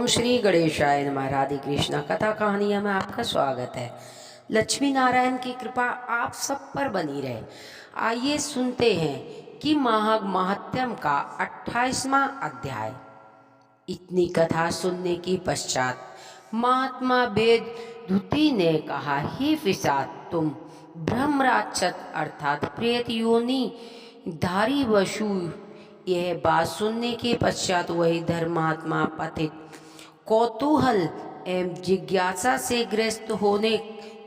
श्री गणेशाय नमः। राधे कृष्णा कथा कहानियाँ में आपका स्वागत है। लक्ष्मी नारायण की कृपा आप सब पर बनी रहे। आइए सुनते हैं कि महाग महात्म्यम का 28वां अध्याय। इतनी कथा सुनने के पश्चात महात्मा वेद धुति ने कहा, हे पिशाच, तुम ब्रह्मराक्षस अर्थात प्रेत योनि धारी वसु। यह बात सुनने के पश्चात वही धर्मात्मा पथिक कौतूहल एवं जिज्ञासा से ग्रस्त होने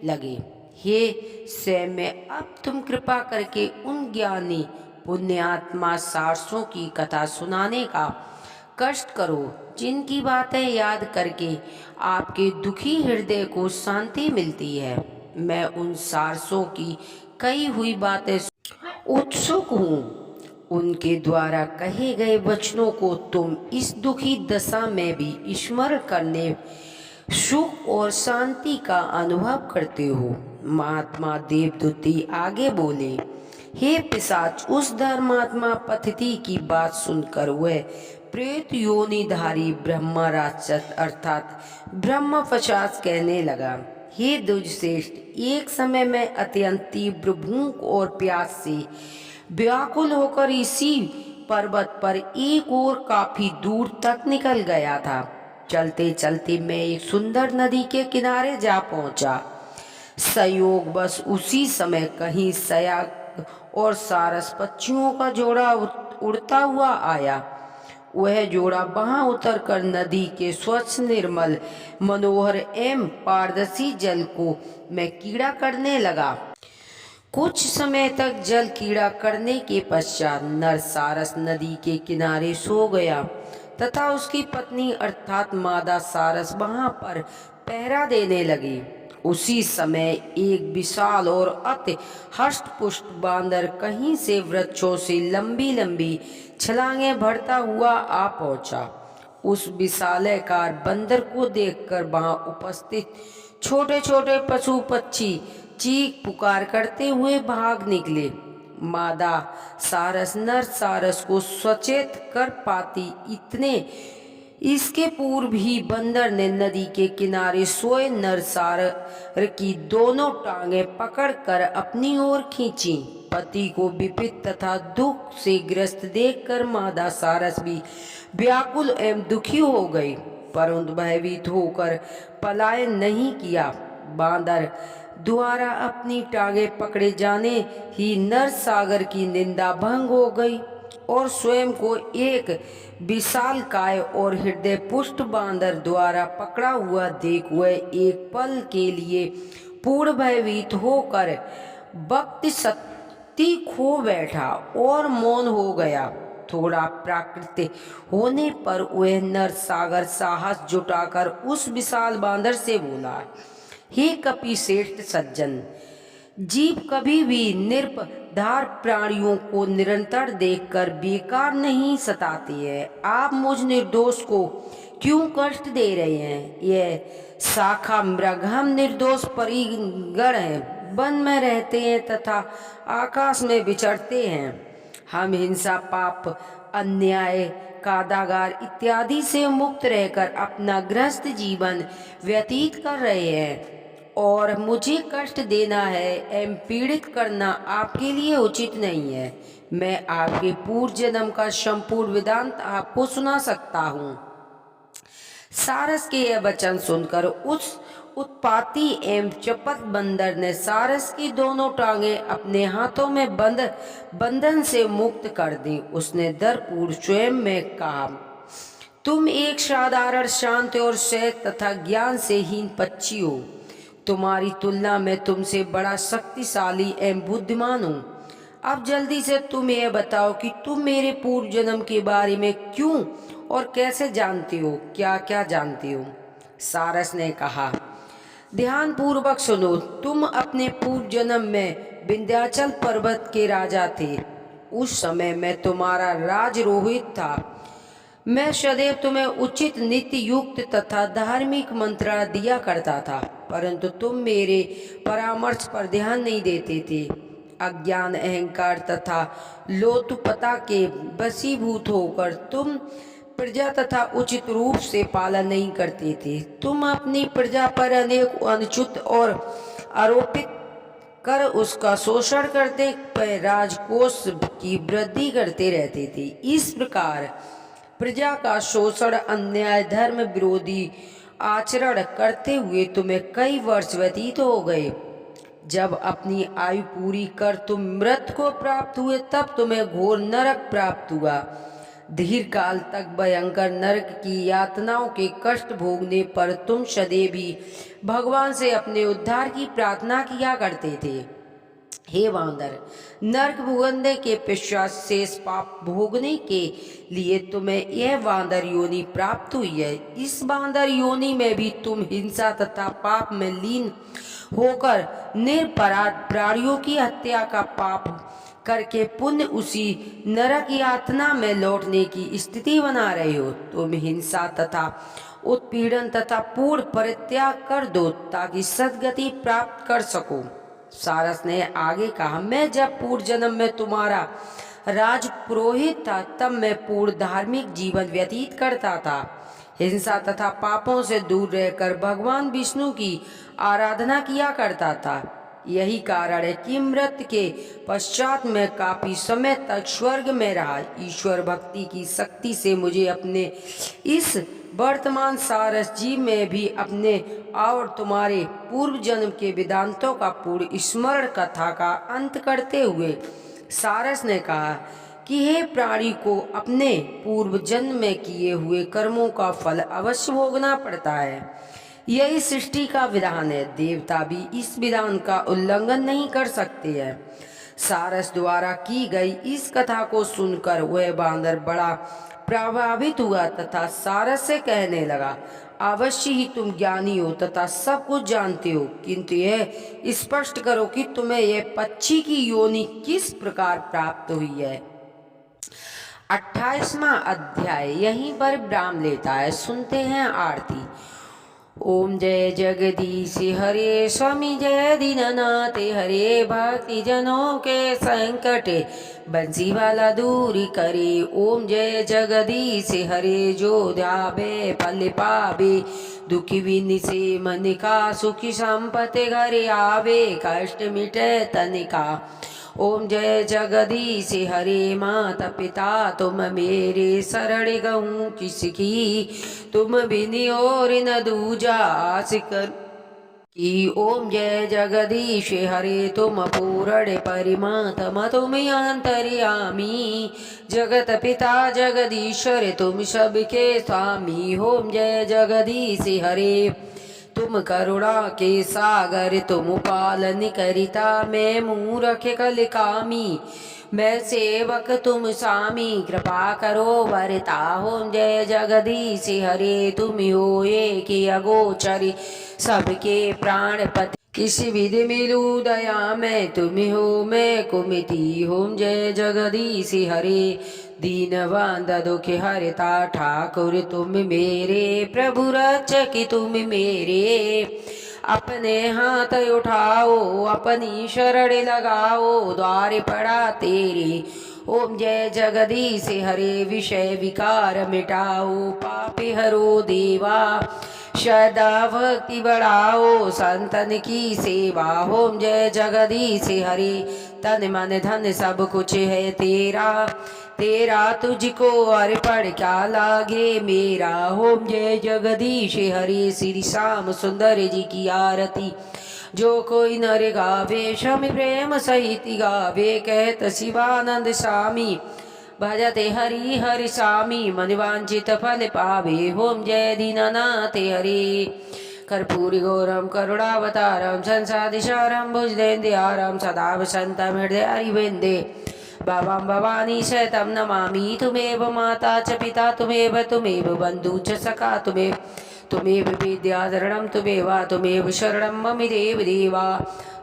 लगे। हे सैम्य, अब तुम कृपा करके उन ज्ञानी पुण्यात्मा सारसों की कथा सुनाने का कष्ट करो जिनकी बातें याद करके आपके दुखी हृदय को शांति मिलती है। मैं उन सारसों की कही हुई बातें उत्सुक हूँ। उनके द्वारा कहे गए वचनों को तुम इस दुखी दशा में भी स्मरण करने सुख और शांति का अनुभव करते हो। महात्मा देवदूती आगे बोले, हे पिशाच, उस धर्मात्मा पद्धति की बात सुनकर वह प्रेत योनिधारी ब्रह्मा राक्षस अर्थात ब्रह्म पिशाच कहने लगा, हे दुर्श्रेष्ठ, एक समय में अत्यंत तीव्र भूख और प्यास से व्याकुल होकर इसी पर्वत पर एक और काफी दूर तक निकल गया था। चलते चलते मैं एक सुंदर नदी के किनारे जा पहुंचा। संयोग बस उसी समय कहीं सयाग और सारस पक्षियों का जोड़ा उड़ता हुआ आया। वह जोड़ा वहां उतरकर नदी के स्वच्छ निर्मल मनोहर एवं पारदर्शी जल को मैं कीड़ा करने लगा। कुछ समय तक जल कीड़ा करने के पश्चात नर सारस नदी के किनारे सो गया तथा उसकी पत्नी अर्थात मादा सारस वहां पर पहरा देने लगी। उसी समय एक विशाल और अति हष्ट पुष्ट बांदर कहीं से वृक्षों से लंबी लंबी छलांगे भरता हुआ आ पहुंचा। उस विशालकाय बंदर को देखकर वहां उपस्थित छोटे छोटे पशु पक्षी चीख पुकार करते हुए भाग निकले। मादा सारस नर सारस को सचेत कर पाती इतने इसके पूर्व ही बंदर ने नदी के किनारे सोए नर सारस की दोनों टांगें पकड़कर अपनी ओर खींची। पति को विपीत तथा दुख से ग्रस्त देखकर मादा सारस भी व्याकुल एवं दुखी हो गई, परंतु भयभीत होकर पलायन नहीं किया। बांदर द्वारा अपनी टांगें पकड़े जाने ही नर सागर की निंदा भंग हो गई और स्वयं को एक विशालकाय और हृदय पुष्ट बांदर द्वारा पकड़ा हुआ देख वह एक पल के लिए पूर्ण भयभीत होकर भक्ति शक्ति खो बैठा और मौन हो गया। थोड़ा प्राकृतिक होने पर वह नर सागर साहस जुटाकर उस विशाल बांदर से बोला, हे कपि श्रेष्ठ सज्जन, जीव कभी भी निर्पधार प्राणियों को निरंतर देखकर बेकार नहीं सताती है। आप मुझ निर्दोष को क्यों कष्ट दे रहे हैं? यह शाखा मृग हम निर्दोष परिगण हैं, वन में रहते हैं तथा आकाश में विचरते हैं। हम हिंसा पाप अन्याय कारागार इत्यादि से मुक्त रहकर अपना गृहस्थ जीवन व्यतीत कर रहे हैं और मुझे कष्ट देना है एवं पीड़ित करना आपके लिए उचित नहीं है। मैं आपके पूर्व जन्म का संपूर्ण वेदांत आपको सुना सकता हूँ। सारस के यह वचन सुनकर उस उत्पाती एवं चपत बंदर ने सारस की दोनों टांगें अपने हाथों में बंधन से मुक्त कर दी। उसने दरपूर्व स्वयं में कहा, तुम एक साधारण शांत और सहज तथा ज्ञान से हीन पक्षी हो। तुम्हारी तुलना में तुमसे बड़ा शक्तिशाली एवं बुद्धिमान हूँ। अब जल्दी से तुम यह बताओ कि तुम मेरे पूर्व जन्म के बारे में क्यों और कैसे जानती हो, क्या क्या जानती हो? सारस ने कहा, ध्यान पूर्वक सुनो। तुम अपने पूर्व जन्म में विंध्याचल पर्वत के राजा थे। उस समय मैं तुम्हारा राजरोहित था। मैं सदैव तुम्हें उचित नीति युक्त तथा धार्मिक मंत्रणा दिया करता था, परंतु तुम मेरे परामर्श पर ध्यान नहीं देते थे। अज्ञान अहंकार तथा लोतुपता के वशीभूत होकर तुम प्रजा तथा उचित रूप से पालन नहीं करते थे। तुम अपनी प्रजा पर अनेक अनुचित और आरोपित कर उसका शोषण करते राजकोष की वृद्धि करते रहते थे। इस प्रकार प्रजा का शोषण, अन्याय, धर्म विरोधी आचरण करते हुए तुम्हें कई वर्ष व्यतीत हो गए। जब अपनी आयु पूरी कर तुम मृत को प्राप्त हुए, तब तुम्हें घोर नरक प्राप्त हुआ। दीर्घ काल तक भयंकर नरक की यातनाओं के कष्ट भोगने पर तुम सदैव ही भगवान से अपने उद्धार की प्रार्थना किया करते थे। हे वानर, नरक भोगने के पश्चात शेष पाप भोगने के लिए तुम्हें यह वानर योनि प्राप्त हुई है। इस वानर योनि में भी तुम हिंसा तथा पाप में लीन होकर निरपराध प्राणियों की हत्या का पाप करके पुण्य उसी नरक यातना में लौटने की स्थिति बना रहे हो। तुम हिंसा तथा उत्पीड़न तथा पूर्ण परित्याग कर दो ताकि सद्गति प्राप्त कर सको। सारस ने आगे कहा, मैं जब पूर्व जन्म में तुम्हारा राज पुरोहित था, तब मैं पूर्ण धार्मिक जीवन व्यतीत करता था। हिंसा तथा पापों से दूर रहकर भगवान विष्णु की आराधना किया करता था। यही कारण है कि मृत्यु के पश्चात मैं काफी समय तक स्वर्ग में रहा। ईश्वर भक्ति की शक्ति से मुझे अपने इस वर्तमान सारस जी में भी अपने और तुम्हारे पूर्व जन्म के वेदांतों का पूर्ण स्मरण कथा का अंत करते हुए सारस ने कहा कि हे प्राणी को अपने पूर्व जन्म में किए हुए कर्मों का फल अवश्य भोगना पड़ता है। यही सृष्टि का विधान है। देवता भी इस विधान का उल्लंघन नहीं कर सकते हैं। सारस द्वारा की गई इस कथा को सुनकर वह बांदर बड़ा प्रभावित हुआ तथा सारस से कहने लगा, अवश्य ही तुम ज्ञानी हो तथा सब कुछ जानते हो, किंतु यह स्पष्ट करो कि तुम्हें यह पक्षी की योनि किस प्रकार प्राप्त हुई है। 28वां अध्याय यहीं पर विराम लेता है। सुनते हैं आरती। ओम जय जगदीश हरे, स्वामी जय दीननाथ हरे, भक्ति जनों के संकट बंसी वाला दूरी करे। ओम जय जगदीश हरे, जो ध्यावे फल पावे, दुखी बिन से मन का, सुखी संपत्ति घरे आवे, कष्ट मिटे तन का। ओम जय जगदीश हरे, माता पिता तुम मेरे, शरण गहूँ किसकी, तुम बिन और न दूजा आस कर की। ओम जय जगदीश हरे, तुम पूर्ण परिमात्मा तुम अंतर्यामी, जगत पिता जगदीश्वर तुम सबके स्वामी। ओम जय जगदीश हरे, तुम करुणा के सागर तुम पालन करिता, मैं मूरख कल कामी, मैं सेवक तुम स्वामी, कृपा करो वरता। ओम जय जगदीश हरे, तुम हो एक अगोचर सबके प्राणपति, किसी विधि मिलू दया में तुम हो मैं कुमिति। ओम जय जगदीश हरे, दीनबंध दुख हरता ठाकुर तुम मेरे, प्रभु रक्षक तुम मेरे। अपने हाथ उठाओ अपनी शरण लगाओ, द्वार पड़ा तेरे। ओम जय जगदीश हरे, विषय विकार मिटाओ, पापी हरो देवा, सदा भक्ति बढ़ाओ, संतन की सेवा। ओम जय जगदीश हरे, तन मन धन सब कुछ है तेरा, तेरा तुझको अर्पण क्या लागे मेरा। ओम जय जगदीश हरे, श्री श्याम सुंदर जी की आरती जो कोई नर गावे, शम प्रेम सहित गावे, कहत शिवानंद स्वामी, भजते हरि हरि स्वामी, मन वांछित फल पावे। ओम जय दीननाथ हरे, कर्पूरी गौरम करुणावतारम, संसादिशारम भुजगेन्द्रहारम, सदा वसन्तं हृदय हरिवृन्दे, बाबां भवानी शतं नमामि। तुमेव माता च पिता तुमेव बन्धु च सखा तुमेव विद्याधरणं तुमेव शरणं मम देव देवा।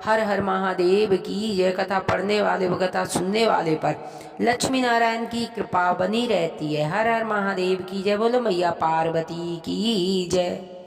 हर हर महादेव की। यह कथा पढ़ने वाले व कथा सुनने वाले पर लक्ष्मी नारायण की कृपा बनी रहती है। हर हर महादेव की जय। बोलो मैया पार्वती की जय।